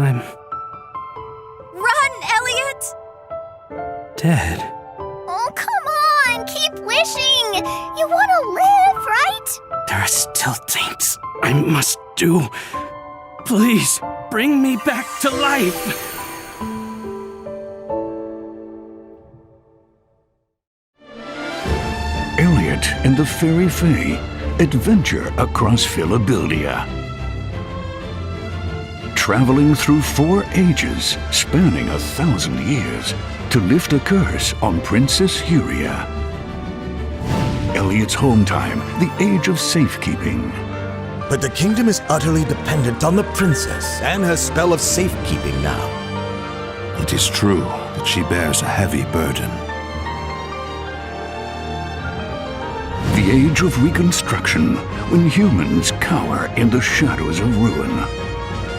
I'm... Run, Elliot! dead. Oh, come on! Keep wishing! You want to live, right? There are still things I must do. Please, bring me back to life! Elliot and the Fairy Fae adventure across Philadelphia. Traveling through 4 ages, spanning 1,000 years, to lift a curse on Princess Huria. Elliot's home time, the age of safekeeping. But the kingdom is utterly dependent on the princess and her spell of safekeeping now. It is true that she bears a heavy burden. The age of reconstruction, when humans cower in the shadows of ruin.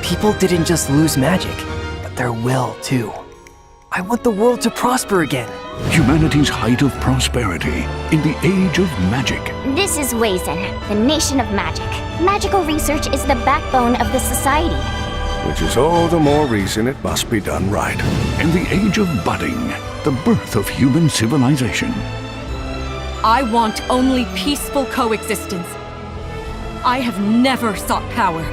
People didn't just lose magic, but their will too. I want the world to prosper again. Humanity's height of prosperity in the age of magic. This is Wazin, the nation of magic. Magical research is the backbone of the society. Which is all the more reason it must be done right. And the age of budding, the birth of human civilization. I want only peaceful coexistence. I have never sought power.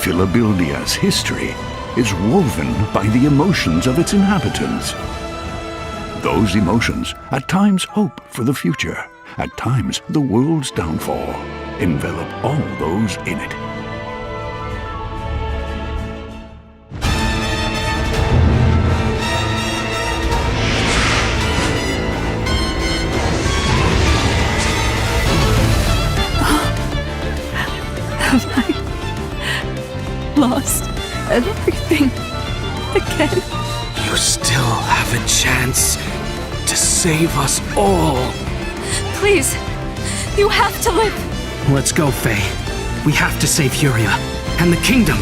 Philadelphia's history is woven by the emotions of its inhabitants. Those emotions, at times hope for the future, at times the world's downfall, envelop all those in it. Lost everything again. You still have a chance to save us all. Please, you have to live. Let's go, Faye. We have to save Huria and the kingdom.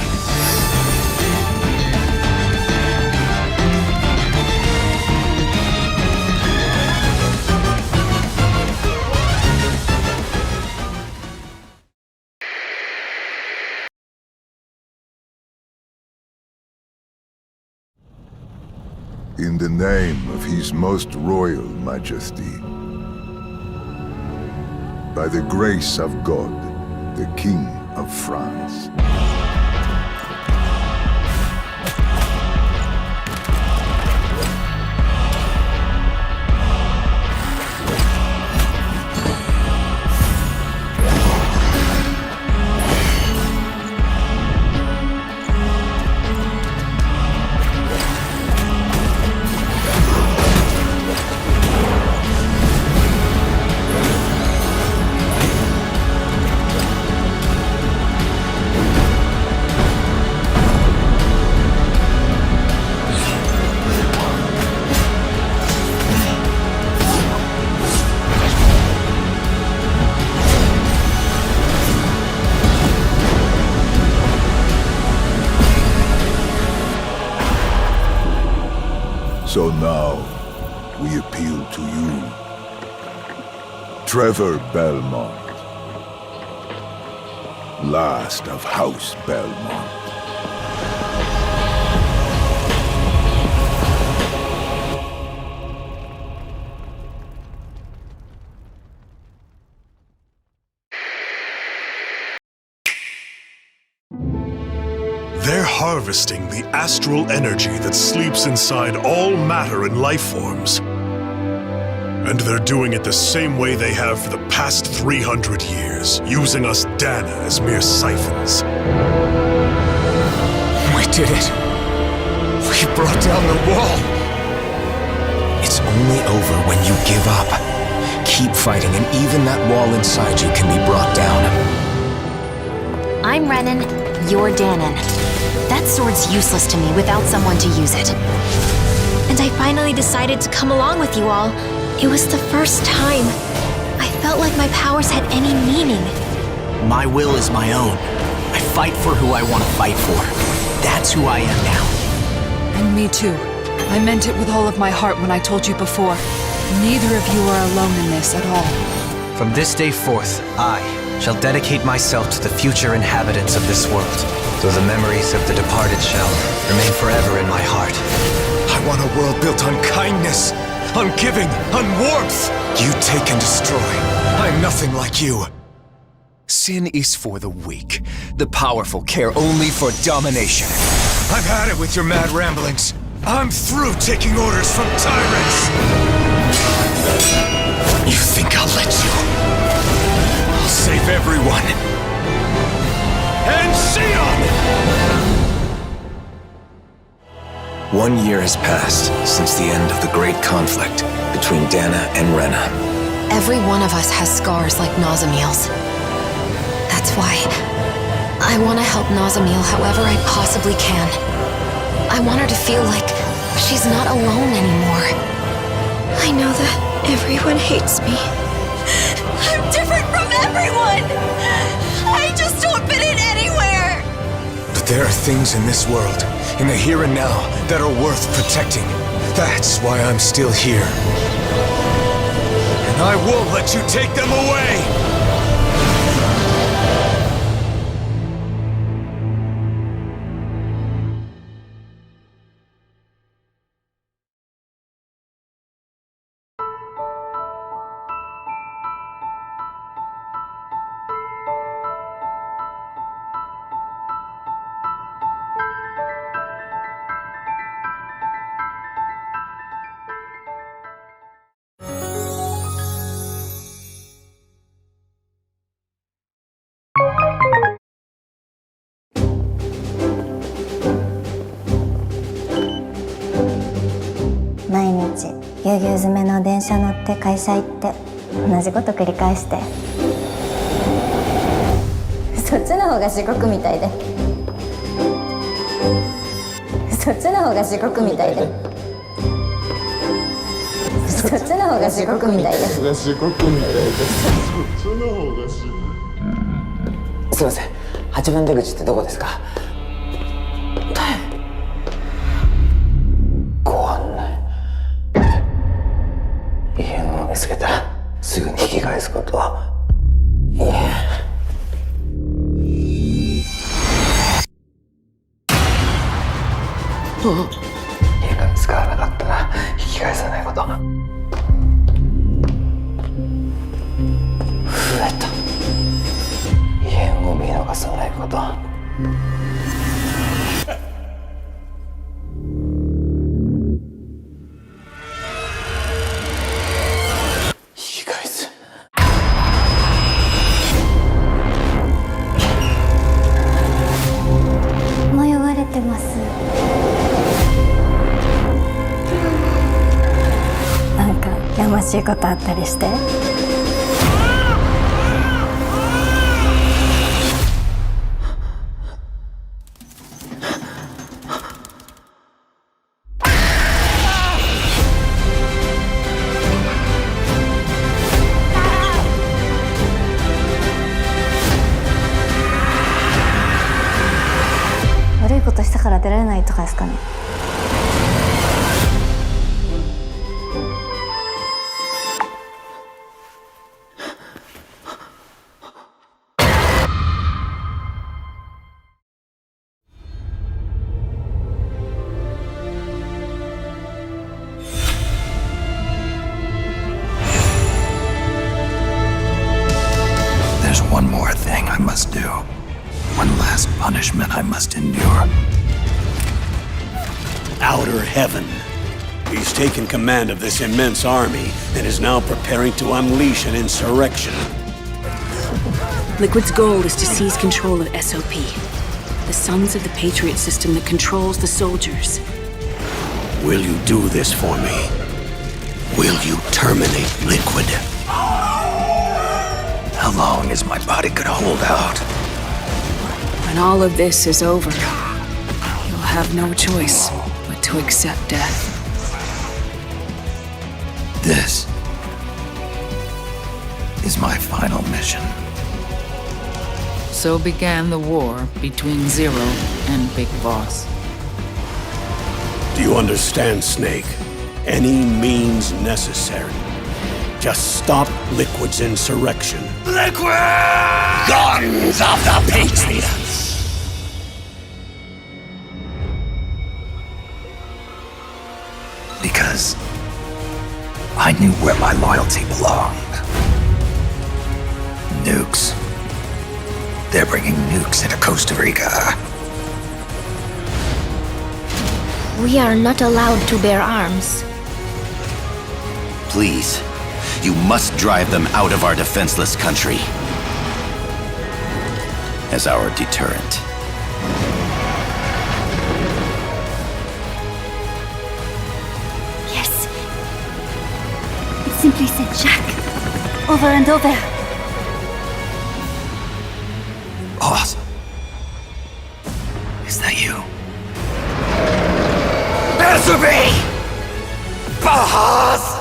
In the name of His Most Royal Majesty, by the grace of God, the King of France. So now, we appeal to you, Trevor Belmont, last of House Belmont. They're harvesting the astral energy that sleeps inside all matter and life forms. And they're doing it the same way they have for the past 300 years, using us Dana as mere siphons. We did it. We brought down the wall. It's only over when you give up. Keep fighting, and even that wall inside you can be brought down. I'm Renan, you're Danon. That sword's useless to me without someone to use it. And I finally decided to come along with you all. It was the first time I felt like my powers had any meaning. My will is my own. I fight for who I want to fight for. That's who I am now. And me too. I meant it with all of my heart when I told you before. Neither of you are alone in this at all. From this day forth, I shall dedicate myself to the future inhabitants of this world, though the memories of the departed shall remain forever in my heart. I want a world built on kindness, on giving, on warmth. You take and destroy. I'm nothing like you. Sin is for the weak. The powerful care only for domination. I've had it with your mad ramblings. I'm through taking orders from tyrants. You think I'll let you? I'll save everyone. And Sion! 1 year has passed since the end of the great conflict between Dana and Rena. Every one of us has scars like Nazamiel's. That's why I want to help Nazamiel however I possibly can. I want her to feel like she's not alone anymore. I know that everyone hates me. I'm different from everyone! I just don't fit in anywhere! But there are things in this world, in the here and now, that are worth protecting. That's why I'm still here. And I won't let you take them away!毎日ぎゅうぎゅう詰めの電車乗って会社行って同じこと繰り返してそっちの方が地獄みたいでそっちの方が地獄みたいでそっちの方が地獄みたいでそっちの方が地獄すいません8番出口ってどこですかご案内異変を見つけたらすぐに引き返すこといえ家が見つからなかったら引き返さないこと増えた異変を見逃さないこと引き返す迷われてますなんかやましいことあったりして悪いことしたから出られないとかですかねThere's one more thing I must do. One last punishment I must endure. Outer Heaven. He's taken command of this immense army and is now preparing to unleash an insurrection. Liquid's goal is to seize control of SOP, the Sons of the Patriot system that controls the soldiers. Will you do this for me? Will you terminate Liquid? How long is my body gonna hold out? When all of this is over, you'll have no choice but to accept death. This is my final mission. So began the war between Z.E.R.O and Big Boss. Do you understand, Snake? Any means necessary. Just stop Liquid's insurrection. Liquid! Guns of the Patriots! Because I knew where my loyalty belonged. Nukes. They're bringing nukes into Costa Rica. We are not allowed to bear arms. Please, you must drive them out of our defenseless country. As our deterrent. Yes. It simply said Jack. Over and over. Boss. Is that you? Answer me! Boss!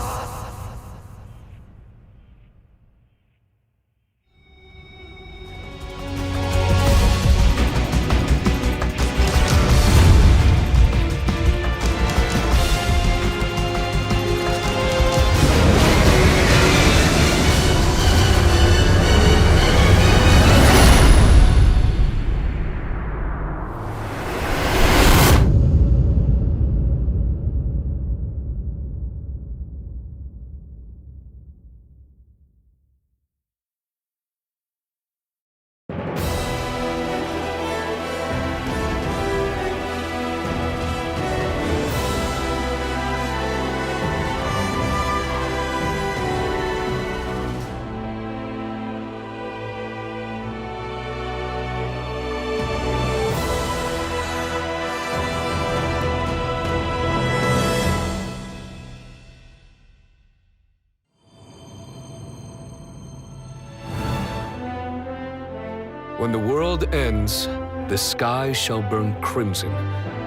When the world ends, the sky shall burn crimson,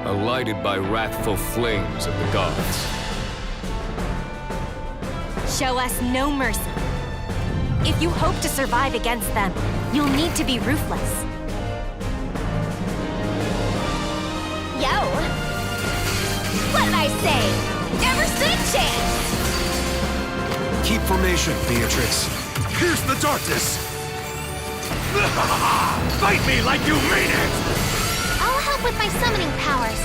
lighted by wrathful flames of the gods. Show us no mercy. If you hope to survive against them, you'll need to be ruthless. Yo! What did I say? Never stood a chance! Keep formation, Beatrix. Pierce the darkness! Fight me like you mean it! I'll help with my summoning powers.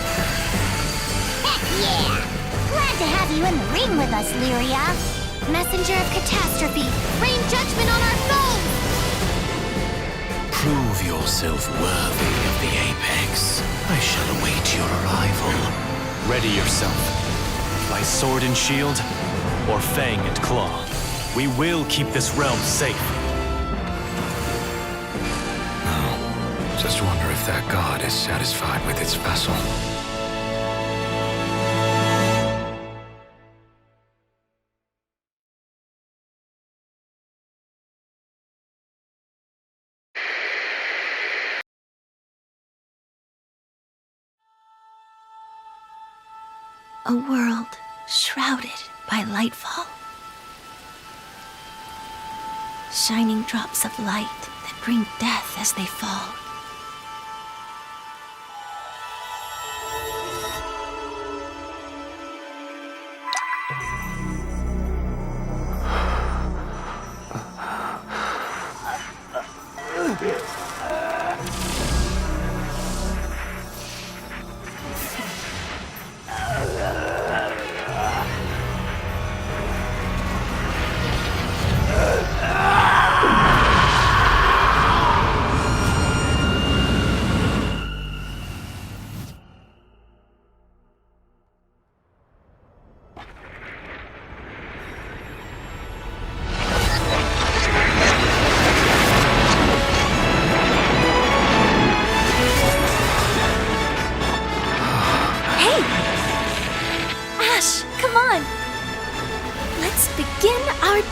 Heck yeah! Glad to have you in the ring with us, Lyria. Messenger of catastrophe, rain judgment on our foes! Prove yourself worthy of the Apex. I shall await your arrival. Ready yourself. By sword and shield, or fang and claw. We will keep this realm safe. Just wonder if that god is satisfied with its vessel. A world shrouded by lightfall. Shining drops of light that bring death as they fall.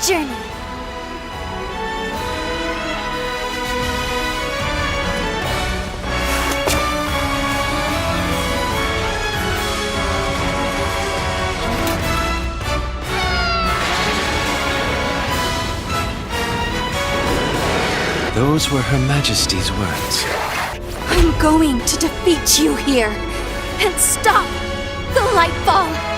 Journey. Those were Her Majesty's words. I'm going to defeat you here and stop the Lightfall.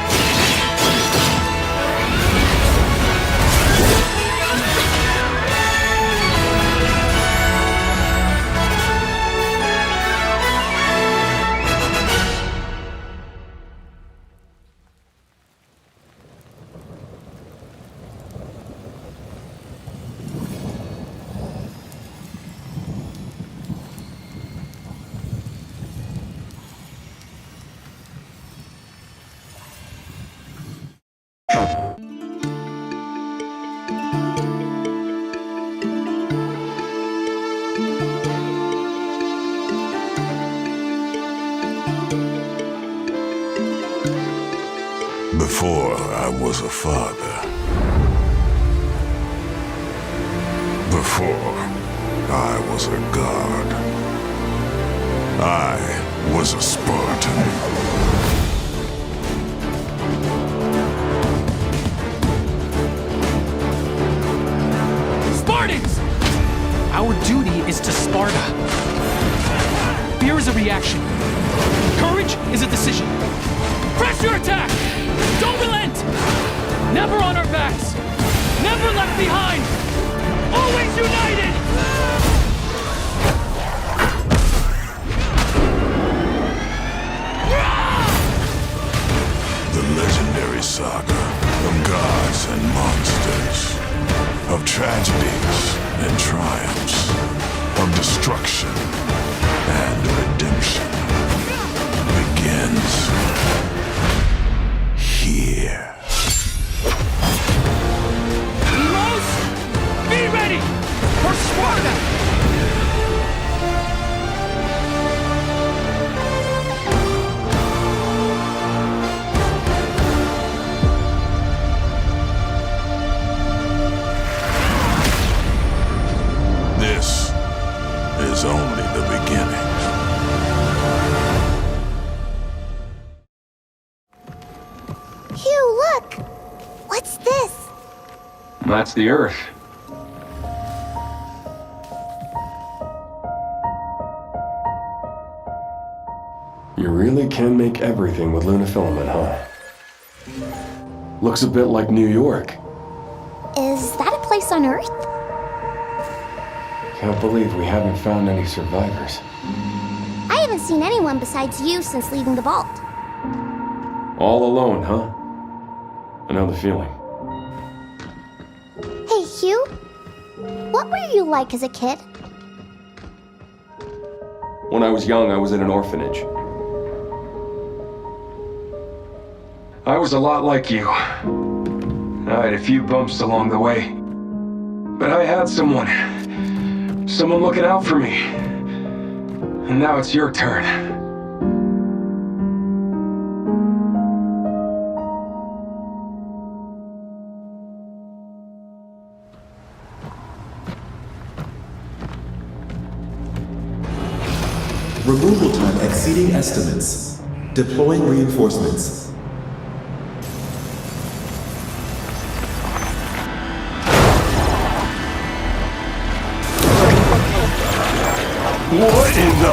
Before I was a father. Before I was a god. I was a Spartan. Spartans! Our duty is to Sparta. Fear is a reaction. Courage is a decision. Press your attack! Don't relent! Never on our backs! Never left behind! Always united! The legendary saga of gods and monsters, of tragedies and triumphs, of destruction and redemption begins here. Heroes, be ready for Sparta! This is only the beginning. Hugh, look! What's this? That's the Earth. You really can make everything with lunafilament, huh? Looks a bit like New York. Is that a place on Earth? Can't believe we haven't found any survivors. I haven't seen anyone besides you since leaving the vault. All alone, huh? I know the feeling. Hey, Hugh? What were you like as a kid? When I was young, I was in an orphanage. I was a lot like you. I had a few bumps along the way. But I had someone looking out for me. And now it's your turn. Removal time exceeding estimates. Deploying reinforcements. What in the...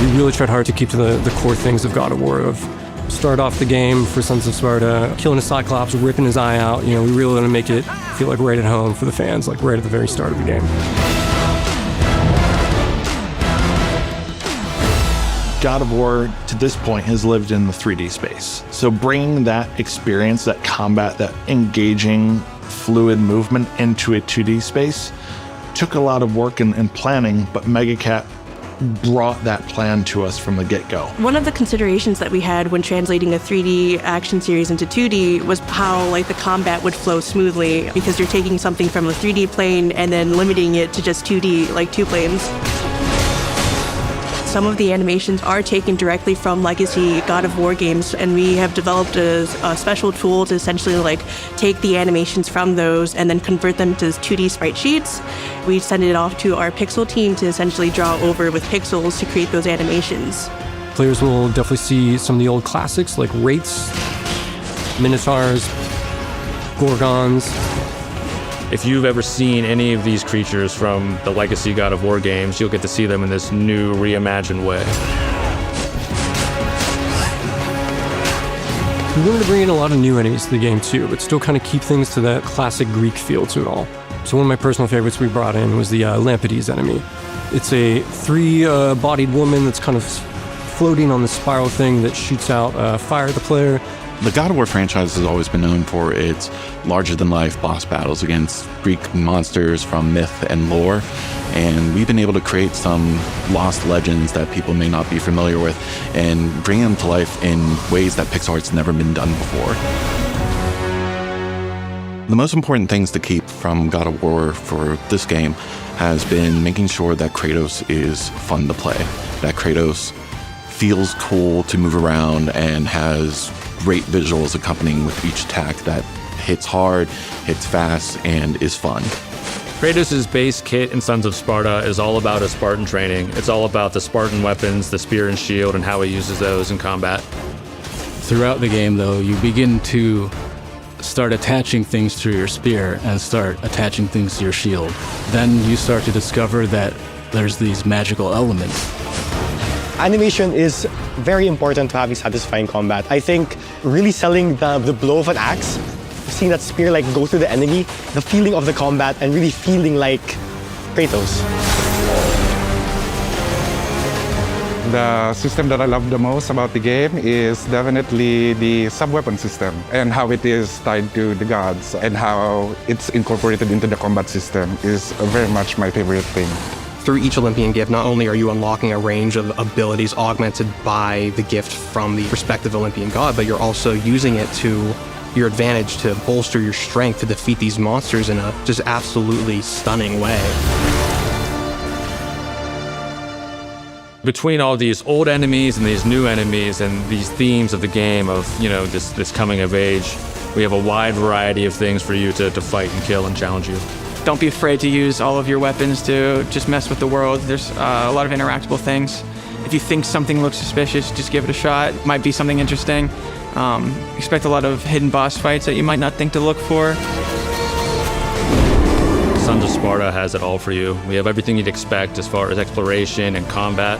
We really tried hard to keep to the core things of God of War, of start off the game for Sons of Sparta, killing a Cyclops, ripping his eye out. You know, we really want to make it feel like right at home for the fans, like right at the very start of the game. God of War, to this point, has lived in the 3D space. So bringing that experience, that combat, that engaging, fluid movement into a 2D space took a lot of work and planning, but MegaCat brought that plan to us from the get-go. One of the considerations that we had when translating a 3D action series into 2D was how the combat would flow smoothly, because you're taking something from a 3D plane and then limiting it to just 2D, like 2 planes. Some of the animations are taken directly from legacy God of War games, and we have developed a special tool to essentially take the animations from those and then convert them to 2D sprite sheets. We send it off to our pixel team to essentially draw over with pixels to create those animations. Players will definitely see some of the old classics like Wraiths, Minotaurs, Gorgons. If you've ever seen any of these creatures from the legacy God of War games, you'll get to see them in this new, reimagined way. We wanted to bring in a lot of new enemies to the game too, but still kind of keep things to that classic Greek feel to it all. So one of my personal favorites we brought in was the Lampides enemy. It's a 3-bodied woman that's kind of floating on the spiral thing that shoots out fire at the player. The God of War franchise has always been known for its larger-than-life boss battles against Greek monsters from myth and lore. And we've been able to create some lost legends that people may not be familiar with and bring them to life in ways that Pixar's never been done before. The most important things to keep from God of War for this game has been making sure that Kratos is fun to play, that Kratos feels cool to move around and has great visuals accompanying with each attack that hits hard, hits fast, and is fun. Kratos' base kit in Sons of Sparta is all about his Spartan training. It's all about the Spartan weapons, the spear and shield, and how he uses those in combat. Throughout the game, though, you begin to start attaching things to your spear and start attaching things to your shield. Then you start to discover that there's these magical elements. Animation is very important to having satisfying combat. I think really selling the blow of an axe, seeing that spear like go through the enemy, the feeling of the combat, and really feeling like Kratos. The system that I love the most about the game is definitely the sub-weapon system and how it is tied to the gods and how it's incorporated into the combat system is very much my favorite thing. Through each Olympian gift, not only are you unlocking a range of abilities augmented by the gift from the respective Olympian god, but you're also using it to your advantage to bolster your strength to defeat these monsters in a just absolutely stunning way. Between all these old enemies and these new enemies and these themes of the game of, this coming of age, we have a wide variety of things for you to fight and kill and challenge you. Don't be afraid to use all of your weapons to just mess with the world. There's a lot of interactable things. If you think something looks suspicious, just give it a shot. It might be something interesting. Expect a lot of hidden boss fights that you might not think to look for. Sons of Sparta has it all for you. We have everything you'd expect as far as exploration and combat,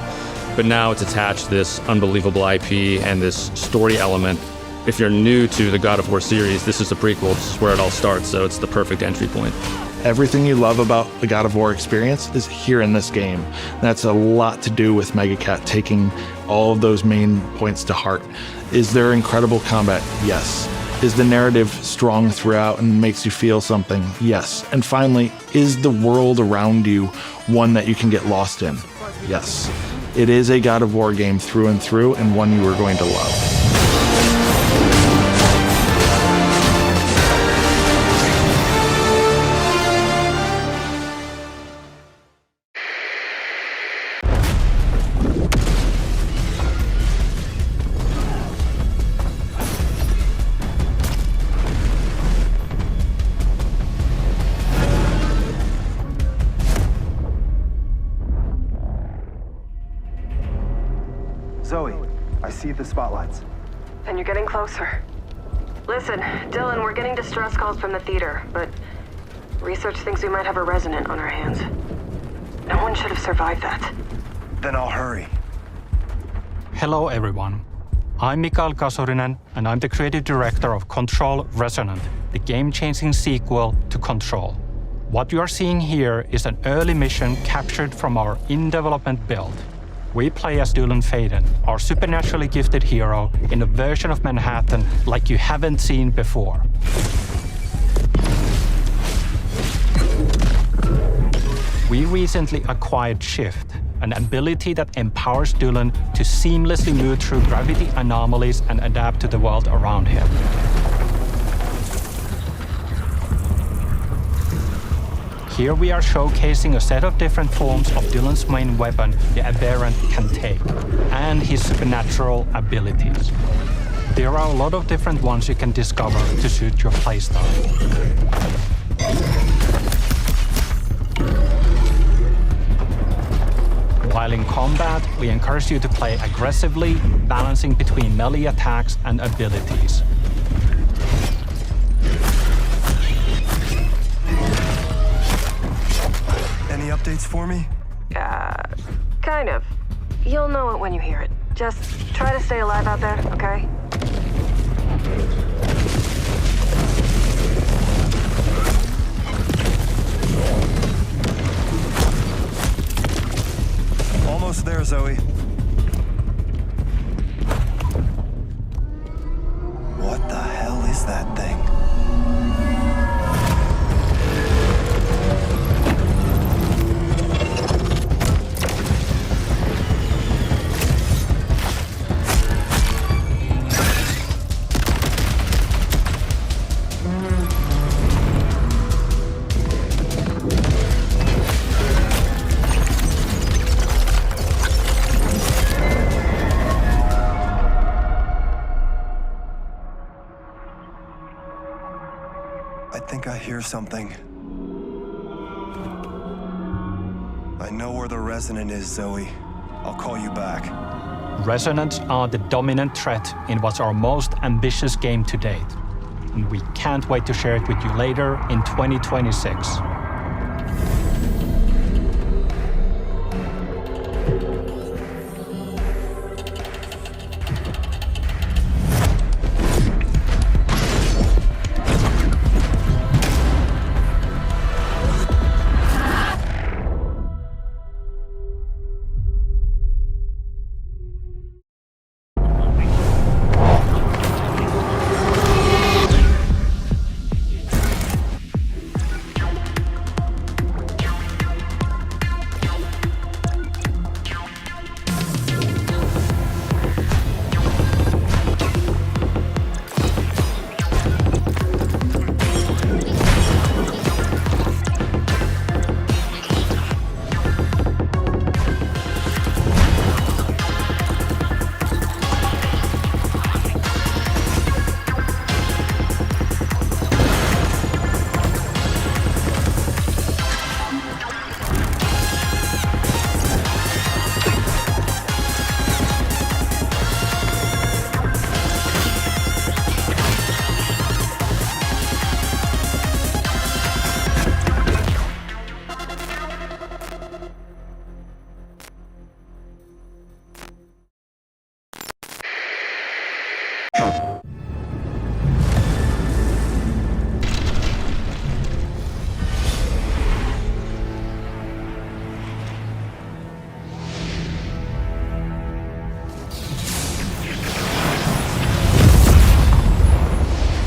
but now it's attached to this unbelievable IP and this story element. If you're new to the God of War series, this is the prequel. This is where it all starts, so it's the perfect entry point. Everything you love about the God of War experience is here in this game. That's a lot to do with Megacat taking all of those main points to heart. Is there incredible combat? Yes. Is the narrative strong throughout and makes you feel something? Yes. And finally, is the world around you one that you can get lost in? Yes. It is a God of War game through and through, and one you are going to love. Zoe, I see the spotlights. And you're getting closer. Listen, Dylan, we're getting distress calls from the theater, but research thinks we might have a Resonant on our hands. No one should have survived that. Then I'll hurry. Hello, everyone. I'm Mikael Kasurinen, and I'm the creative director of Control Resonant, the game-changing sequel to Control. What you are seeing here is an early mission captured from our in-development build. We play as Dylan Faden, our supernaturally gifted hero, in a version of Manhattan like you haven't seen before. We recently acquired Shift, an ability that empowers Dylan to seamlessly move through gravity anomalies and adapt to the world around him. Here we are showcasing a set of different forms of Dylan's main weapon, the Aberrant, can take, and his supernatural abilities. There are a lot of different ones you can discover to suit your playstyle. While in combat, we encourage you to play aggressively, balancing between melee attacks and abilities. Any updates for me? Kind of. You'll know it when you hear it. Just try to stay alive out there, okay? Almost there, Zoe. What the hell is that thing? hear something. I know where the Resonant is, Zoe. I'll call you back. Resonants are the dominant threat in what's our most ambitious game to date. And we can't wait to share it with you later in 2026.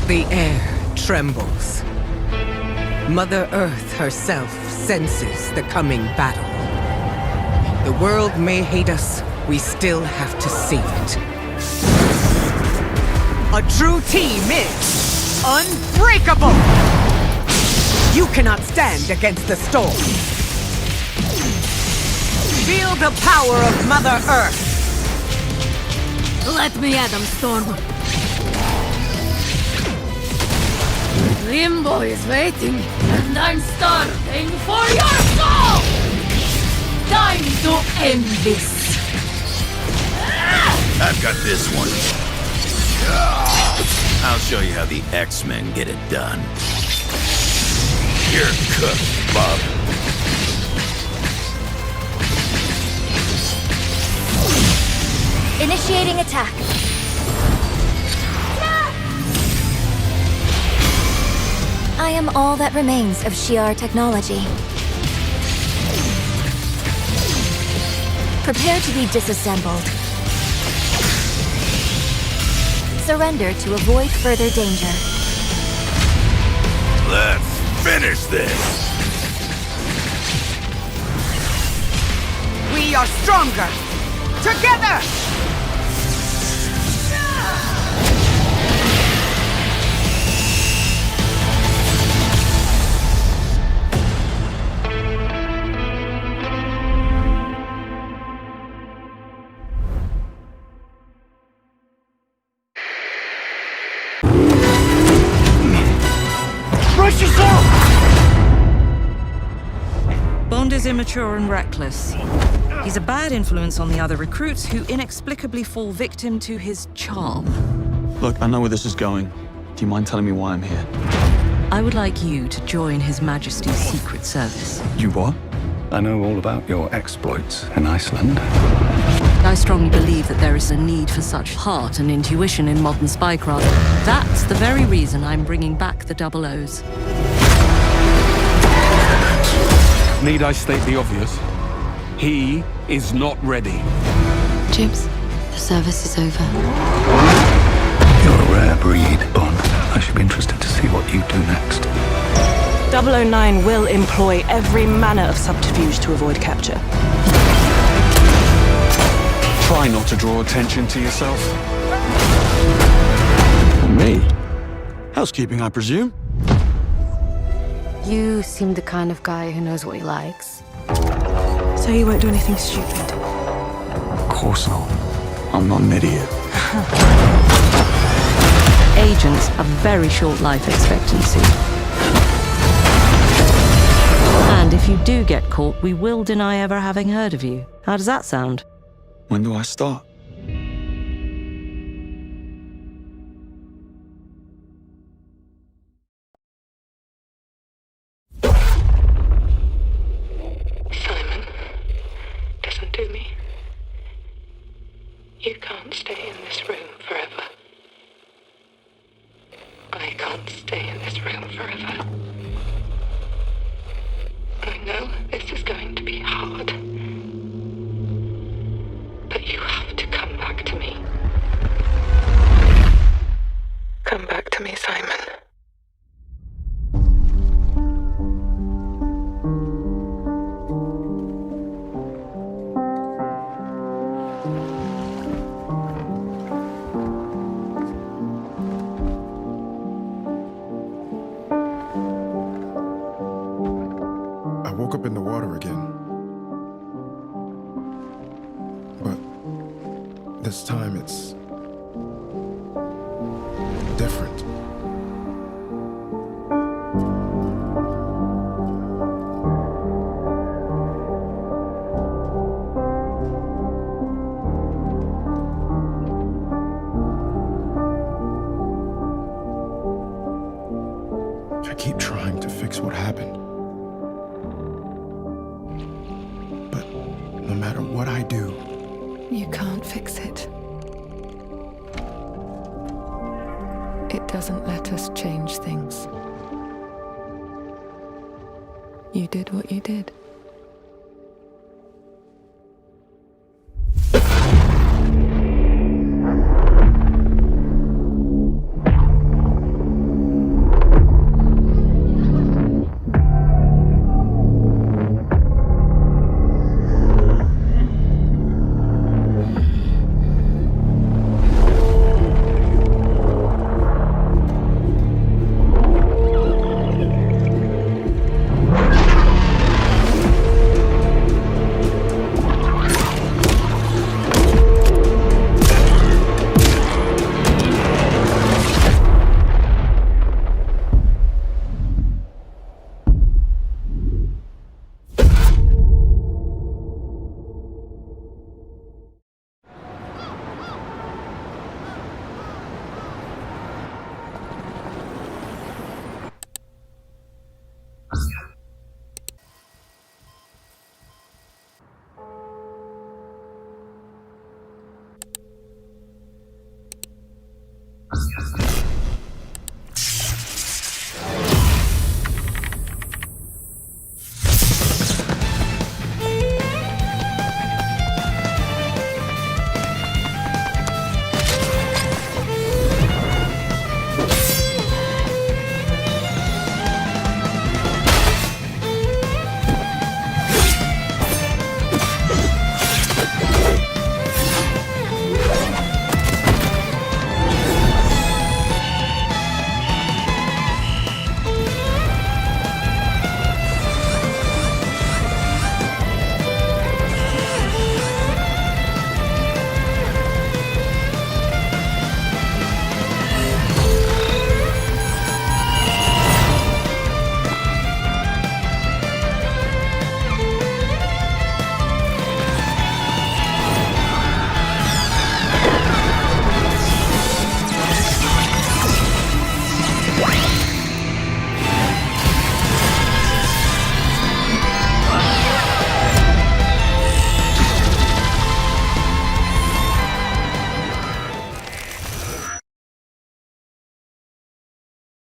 The air trembles. Mother Earth herself senses the coming battle. The world may hate us, we still have to save it. A true team is unbreakable! You cannot stand against the storm. Feel the power of Mother Earth! Let me at them, Storm. Limbo is waiting, and I'm starving for your soul! Time to end this! I've got this one. I'll show you how the X-Men get it done. You're cooked, Bob. Initiating attack. I am all that remains of Z.E.R.O technology. Prepare to be disassembled. Surrender to avoid further danger. Let's finish this! We are stronger! Together! Brace yourself! Bond is immature and reckless. He's a bad influence on the other recruits who inexplicably fall victim to his charm. Look, I know where this is going. Do you mind telling me why I'm here? I would like you to join His Majesty's Secret Service. You what? I know all about your exploits in Iceland. I strongly believe that there is a need for such heart and intuition in modern spycraft. That's the very reason I'm bringing back the Double O's. Need I state the obvious? He is not ready. James, the service is over. You're a rare breed, Bond. I should be interested to see what you do next. 009 will employ every manner of subterfuge to avoid capture. Try not to draw attention to yourself. Me? Housekeeping, I presume? You seem the kind of guy who knows what he likes. So you won't do anything stupid? Of course not. I'm not an idiot. Agents have very short life expectancy. do get caught, we will deny ever having heard of you. How does that sound? When do I start? Simon, listen to me. You can't stay in this room forever. I can't stay in this room forever. I know this is going to be hard. But you have to come back to me. Come back to me, Simon. I woke up in the water again. But this time it's different. I keep trying to fix what happened. No matter what I do, You can't fix it. It doesn't let us change things. You did what you did.